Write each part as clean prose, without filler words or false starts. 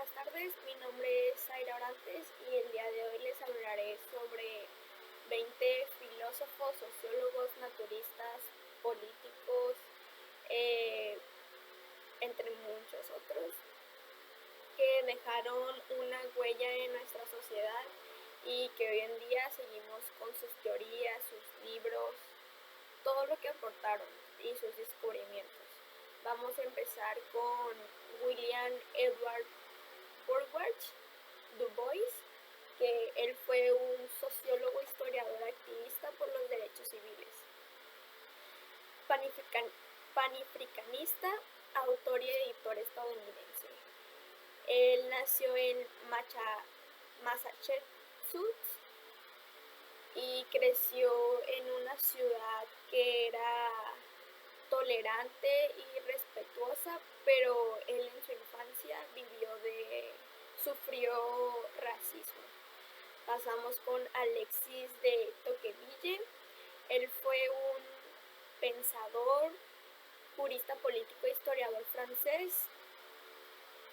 Buenas tardes, mi nombre es Zaira Orantes y el día de hoy les hablaré sobre 20 filósofos, sociólogos, naturistas, políticos, eh, entre muchos otros, que dejaron una huella en nuestra sociedad y que hoy en día seguimos con sus teorías, sus libros, todo lo que aportaron y sus descubrimientos. Vamos a empezar con William Edward Burghardt Du Bois, que él fue un sociólogo, historiador, activista por los derechos civiles, panafricanista, autor y editor estadounidense. Él nació en Massachusetts y creció en una ciudad que era tolerante y respetuosa, pero él en su infancia sufrió racismo. Pasamos con Alexis de Tocqueville. Él fue un pensador, jurista político e historiador francés,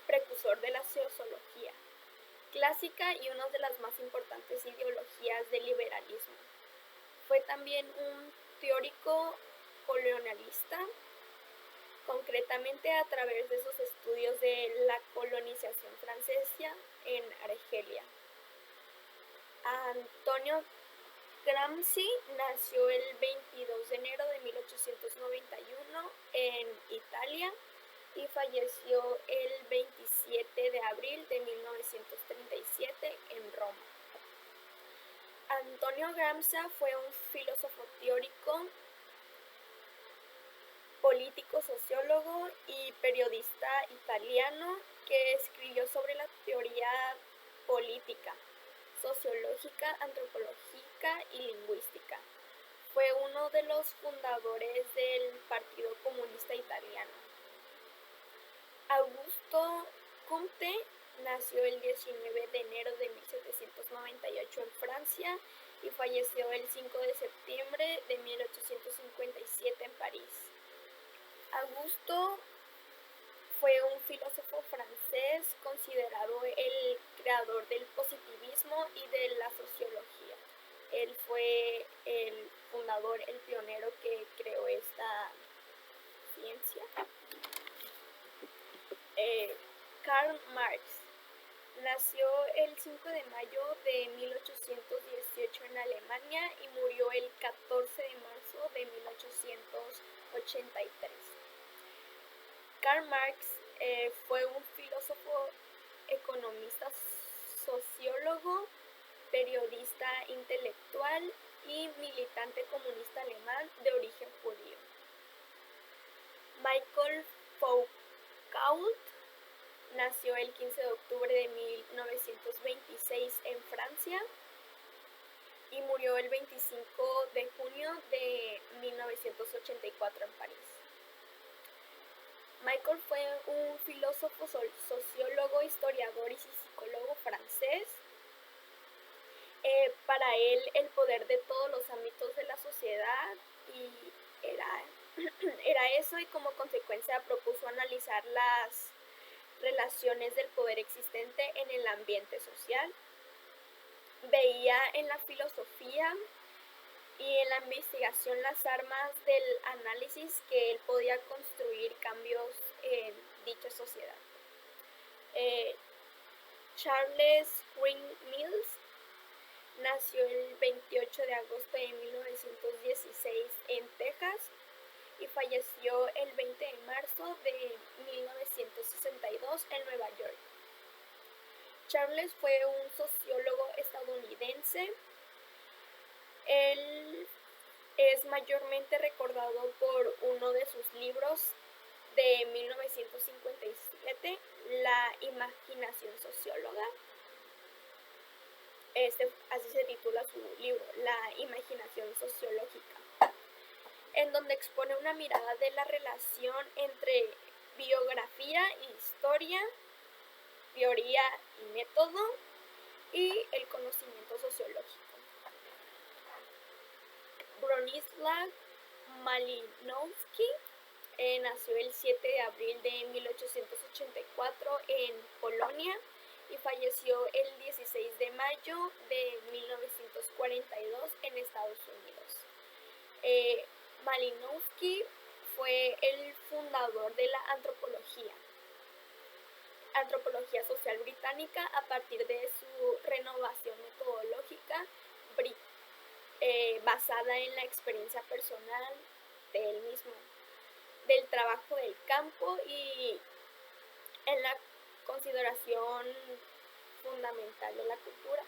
precursor de la sociología clásica y una de las más importantes ideologías del liberalismo. Fue también un teórico colonialista, concretamente a través de sus estudios de la colonización francesa en Argelia. Antonio Gramsci nació el 22 de enero de 1891 en Italia y falleció el 27 de abril de 1937 en Roma. Antonio Gramsci fue un filósofo teórico, político, sociólogo y periodista italiano que escribió sobre la teoría política, sociológica, antropológica y lingüística. Fue uno de los fundadores del Partido Comunista Italiano. Augusto Comte nació el 19 de enero de 1798 en Francia y falleció el 5 de septiembre de 1857 en París. Augusto fue un filósofo francés considerado el creador del positivismo y de la sociología. Él fue el fundador, el pionero que creó esta ciencia. Karl Marx nació el 5 de mayo de 1818 en Alemania y murió el 14 de marzo de 1883. Karl Marx fue un filósofo, economista, sociólogo, periodista intelectual y militante comunista alemán de origen judío. Michael Foucault nació el 15 de octubre de 1926 en Francia y murió el 25 de junio de 1984 en París. Michael fue un filósofo, sociólogo, historiador y psicólogo francés. Para él el poder de todos los ámbitos de la sociedad y era eso, y como consecuencia propuso analizar las relaciones del poder existente en el ambiente social. Veía en la filosofía y en la investigación las armas del análisis que él podía construir cambios en dicha sociedad. Charles Green Mills nació el 28 de agosto de 1916 en Texas y falleció el 20 de marzo de 1962 en Nueva York. Charles fue un sociólogo estadounidense. Él es mayormente recordado por uno de sus libros de 1957, La imaginación socióloga. Así se titula su libro, La imaginación sociológica, en donde expone una mirada de la relación entre biografía y historia, teoría y método, y el conocimiento sociológico. Bronislaw Malinowski nació el 7 de abril de 1884 1924 en Polonia y falleció el 16 de mayo de 1942 en Estados Unidos. Malinowski fue el fundador de la antropología social británica a partir de su renovación metodológica basada en la experiencia personal de él mismo, del trabajo del campo y en la consideración fundamental de la cultura.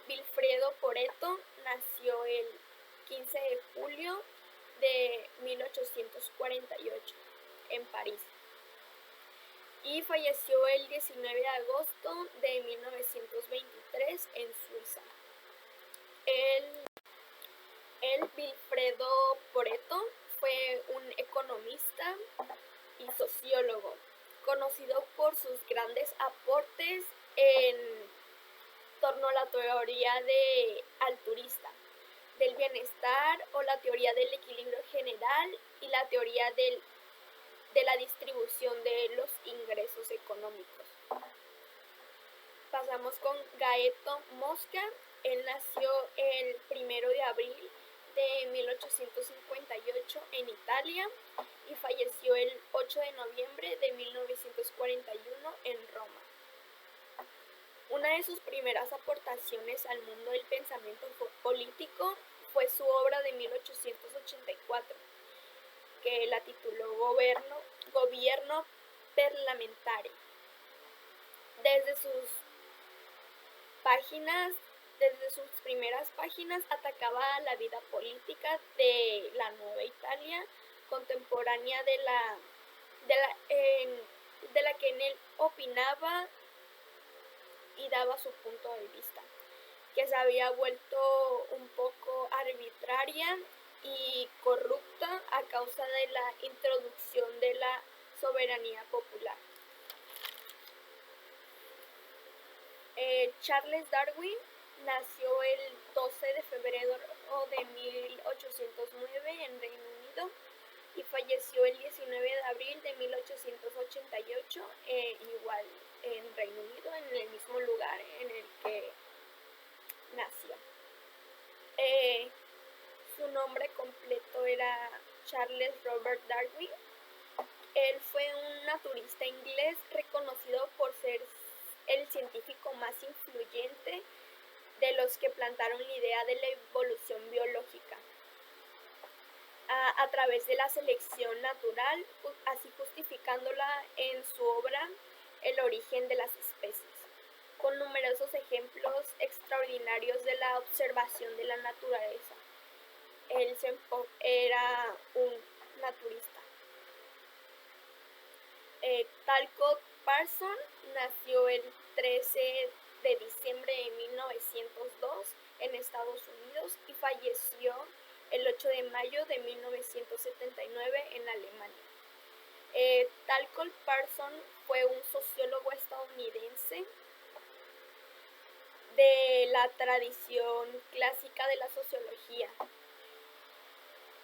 Vilfredo Pareto nació el 15 de julio de 1848 en París y falleció el 19 de agosto de 1923 en Suiza. Vilfredo Pareto fue un economista y sociólogo, conocido por sus grandes aportes en torno a la teoría alturista del bienestar o la teoría del equilibrio general y la teoría de la distribución de los ingresos económicos. Pasamos con Gaeto Mosca. Él nació el 1 de abril de 1858 en Italia y falleció el 8 de noviembre de 1941 en Roma. Una de sus primeras aportaciones al mundo del pensamiento político fue su obra de 1884, que la tituló Gobierno Parlamentario. Desde sus primeras páginas atacaba la vida política de la Nueva Italia contemporánea de la que en él opinaba y daba su punto de vista, que se había vuelto un poco arbitraria y corrupta a causa de la introducción de la soberanía popular. Charles Darwin nació el 12 de febrero de 1809 en Reino Unido y falleció el 19 de abril de 1888 igual en Reino Unido, en el mismo lugar en el que nació. Su nombre completo era Charles Robert Darwin. Él fue un naturalista inglés reconocido por ser el científico más influyente de los que plantaron la idea de la evolución biológica a través de la selección natural, así justificándola en su obra El origen de las especies, con numerosos ejemplos extraordinarios de la observación de la naturaleza. Él era un naturalista. Talcott Parsons nació el 13 de diciembre de 1902 en Estados Unidos y falleció el 8 de mayo de 1979 en Alemania. Talcott Parsons fue un sociólogo estadounidense de la tradición clásica de la sociología.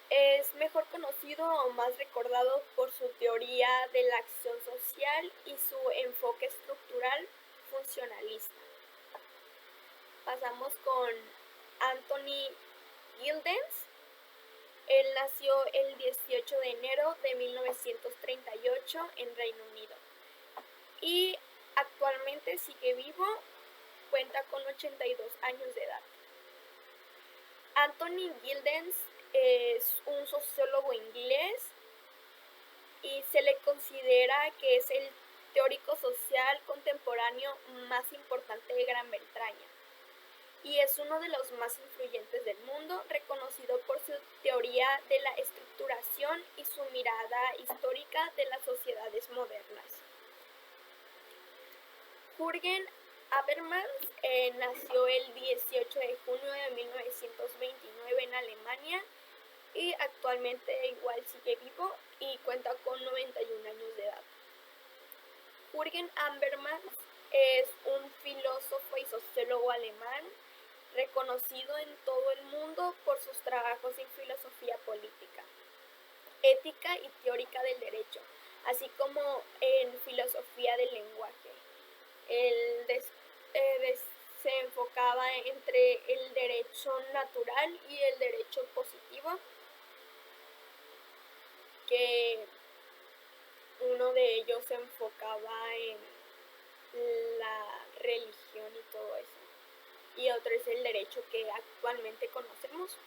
Es mejor conocido o más recordado por su teoría de la acción social y su enfoque estructural funcionalista. Pasamos con Anthony Giddens. Él nació el 18 de enero de 1938 en Reino Unido y actualmente sigue vivo, cuenta con 82 años de edad. Anthony Giddens es un sociólogo inglés y se le considera que es el teórico social contemporáneo más importante de Gran Bretaña y es uno de los más influyentes del mundo, reconocido por su teoría de la estructuración y su mirada histórica de las sociedades modernas. Jürgen Habermas nació el 18 de junio de 1929 en Alemania y actualmente igual sigue vivo y cuenta con 91 años de edad. Jürgen Habermas es un filósofo y sociólogo alemán reconocido en todo el mundo por sus trabajos en filosofía política, ética y teórica del derecho, así como en filosofía estaba entre el derecho natural y el derecho positivo, que uno de ellos se enfocaba en la religión y todo eso, y otro es el derecho que actualmente conocemos.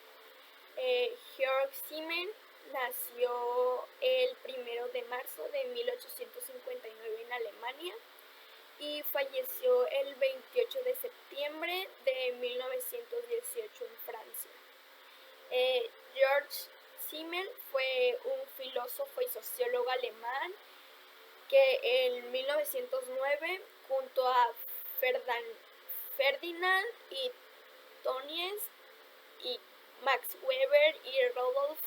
Georg Simmel nació el 1 de marzo de 1859 en Alemania y falleció el 28 de septiembre de 1918 en Francia. Georg Simmel fue un filósofo y sociólogo alemán que en 1909, junto a Ferdinand y Tönnies y Max Weber y Rudolf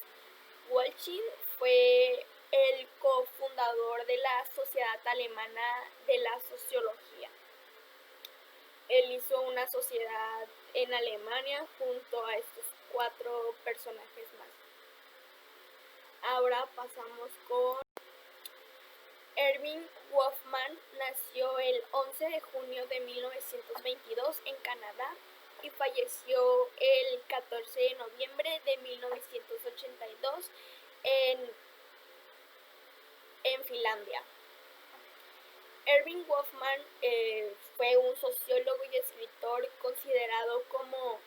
Walchin, fue el cofundador de la Sociedad Alemana de la Sociología. Él hizo una sociedad en Alemania junto a estos 4 personajes más. Ahora pasamos con Erving Goffman. Nació el 11 de junio de 1922 en Canadá y falleció el 14 de noviembre de 1982 en Finlandia. Erving Goffman fue un sociólogo y escritor considerado como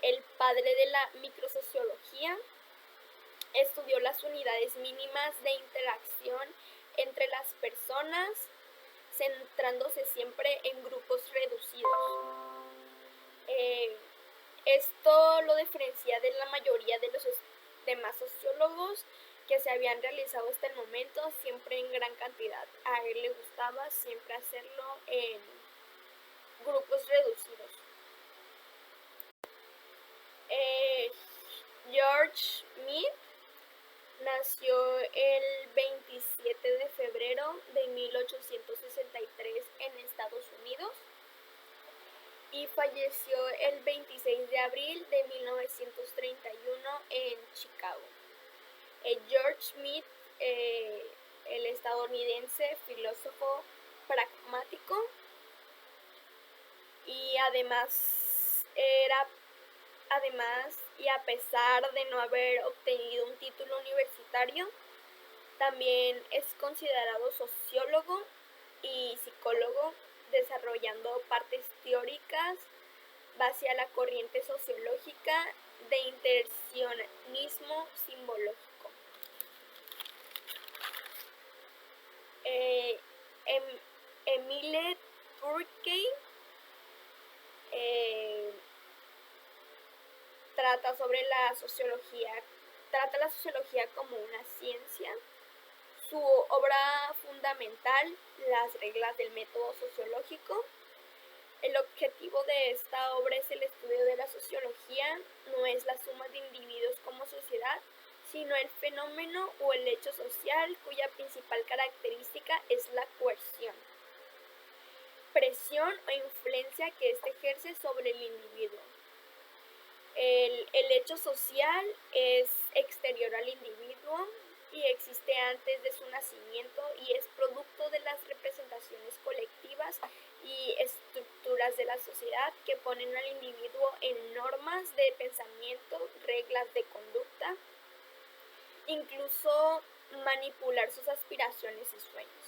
el padre de la microsociología. Estudió las unidades mínimas de interacción entre las personas, centrándose siempre en grupos reducidos. Esto lo diferencia de la mayoría de los demás sociólogos que se habían realizado hasta el momento, siempre en gran cantidad. A él le gustaba siempre hacerlo en grupos reducidos. George Mead nació el 27 de febrero de 1863 en Estados Unidos y falleció el 26 de abril de 1931 en Chicago. George Mead, el estadounidense filósofo pragmático, y a pesar de no haber obtenido un título universitario, también es considerado sociólogo y psicólogo, desarrollando partes teóricas hacia la corriente sociológica de interaccionismo simbológico. Emile Durkheim trata la sociología como una ciencia. Su obra fundamental, Las reglas del método sociológico. El objetivo de esta obra es el estudio de la sociología, no es la suma de individuos como sociedad, sino el fenómeno o el hecho social cuya principal característica es la coerción, presión o influencia que éste ejerce sobre el individuo. El hecho social es exterior al individuo y existe antes de su nacimiento y es producto de las representaciones colectivas y estructuras de la sociedad que ponen al individuo en normas de pensamiento, reglas de conducta, incluso manipular sus aspiraciones y sueños.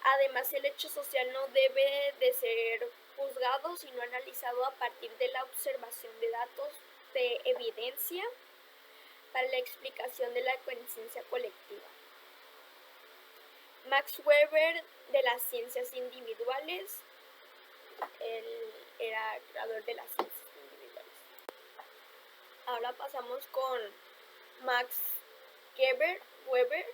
Además, el hecho social no debe de ser juzgado, sino analizado a partir de la observación de datos de evidencia para la explicación de la conciencia colectiva. Max Weber, de las ciencias individuales, él era creador de las ciencias individuales. Ahora pasamos con Max Weber.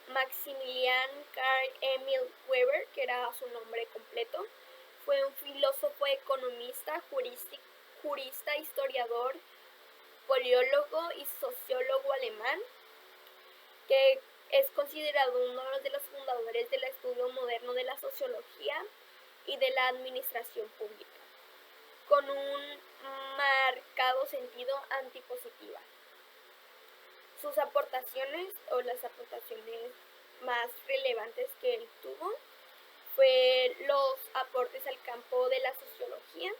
Maximilian Karl Emil Weber, que era su nombre completo, fue un filósofo, economista, jurista, historiador, poliólogo y sociólogo alemán, que es considerado uno de los fundadores del estudio moderno de la sociología y de la administración pública, con un marcado sentido antipositiva. Sus aportaciones, o las aportaciones más relevantes que él tuvo, fue los aportes al campo de la sociología.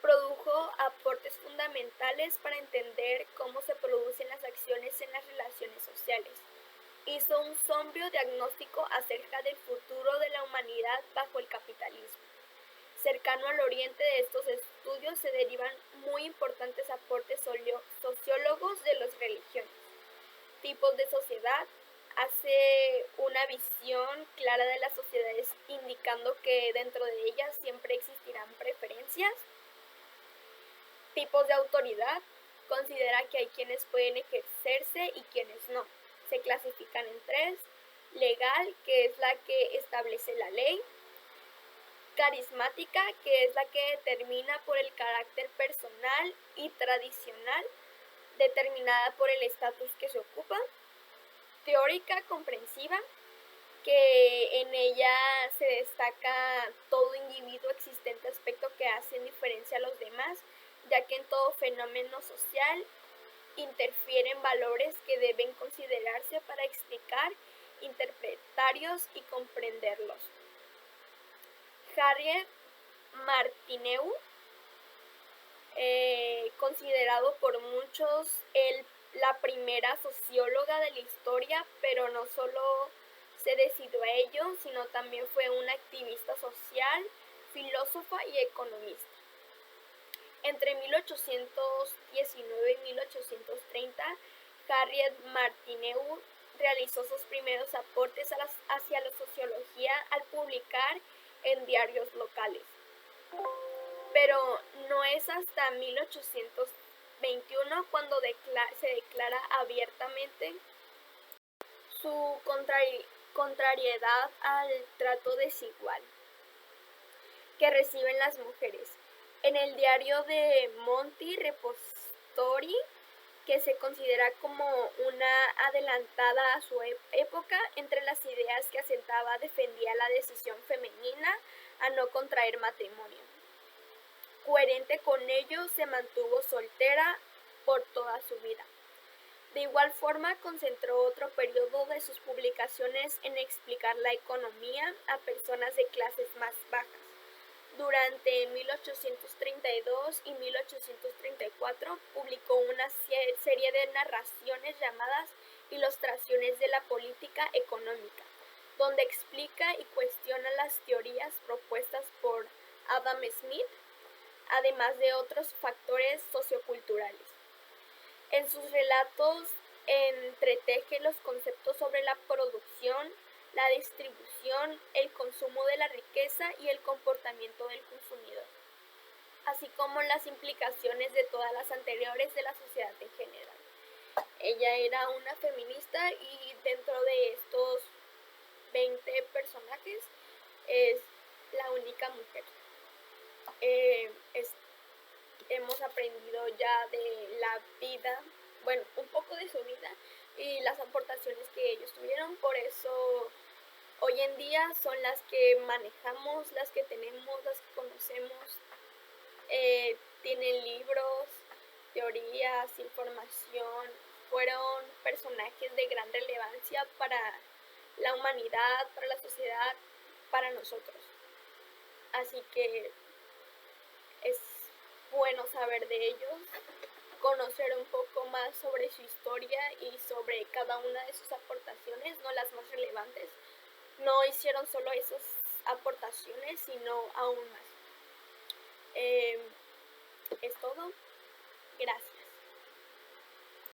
Produjo aportes fundamentales para entender cómo se producen las acciones en las relaciones sociales. Hizo un sombrío diagnóstico acerca del futuro de la humanidad bajo el capitalismo. Cercano al oriente de estos estudios se derivan muy importantes aportes sociólogos de las religiones. Tipos de sociedad. Hace una visión clara de las sociedades, indicando que dentro de ellas siempre existirán preferencias. Tipos de autoridad. Considera que hay quienes pueden ejercerse y quienes no. Se clasifican en tres. Legal, que es la que establece la ley. Carismática, que es la que determina por el carácter personal y tradicional, determinada por el estatus que se ocupa. Teórica, comprensiva, que en ella se destaca todo individuo existente, aspecto que hace diferencia a los demás, ya que en todo fenómeno social interfieren valores que deben considerarse para explicar, interpretarlos y comprenderlos. Harriet Martineau, considerado por muchos la primera socióloga de la historia, pero no solo se decidió a ello, sino también fue una activista social, filósofa y economista. Entre 1819 y 1830, Harriet Martineau realizó sus primeros aportes hacia la sociología al publicar en diarios locales. Pero no es hasta 1821 cuando se declara abiertamente su contrariedad al trato desigual que reciben las mujeres. En el diario de Monty Repository, que se considera como una adelantada a su época, entre las ideas que asentaba defendía la decisión femenina a no contraer matrimonio. Coherente con ello, se mantuvo soltera por toda su vida. De igual forma, concentró otro periodo de sus publicaciones en explicar la economía a personas de clases más bajas. Durante 1832 y 1834 publicó una serie de narraciones llamadas Ilustraciones de la Política Económica, donde explica y cuestiona las teorías propuestas por Adam Smith, además de otros factores socioculturales. En sus relatos entreteje los conceptos sobre la producción, la distribución, el consumo de la riqueza y el comportamiento del consumidor, así como las implicaciones de todas las anteriores de la sociedad en general. Ella era una feminista y dentro de estos 20 personajes es la única mujer. Hemos aprendido ya de la vida, bueno, un poco de su vida y las aportaciones que ellos tuvieron, por eso hoy en día son las que manejamos, las que tenemos, las que conocemos. Tienen libros, teorías, información, fueron personajes de gran relevancia para la humanidad, para la sociedad, para nosotros. Así que es bueno saber de ellos, conocer un poco más sobre su historia y sobre cada una de sus aportaciones, no las más relevantes. No hicieron solo esas aportaciones, sino aún más. Es todo. Gracias.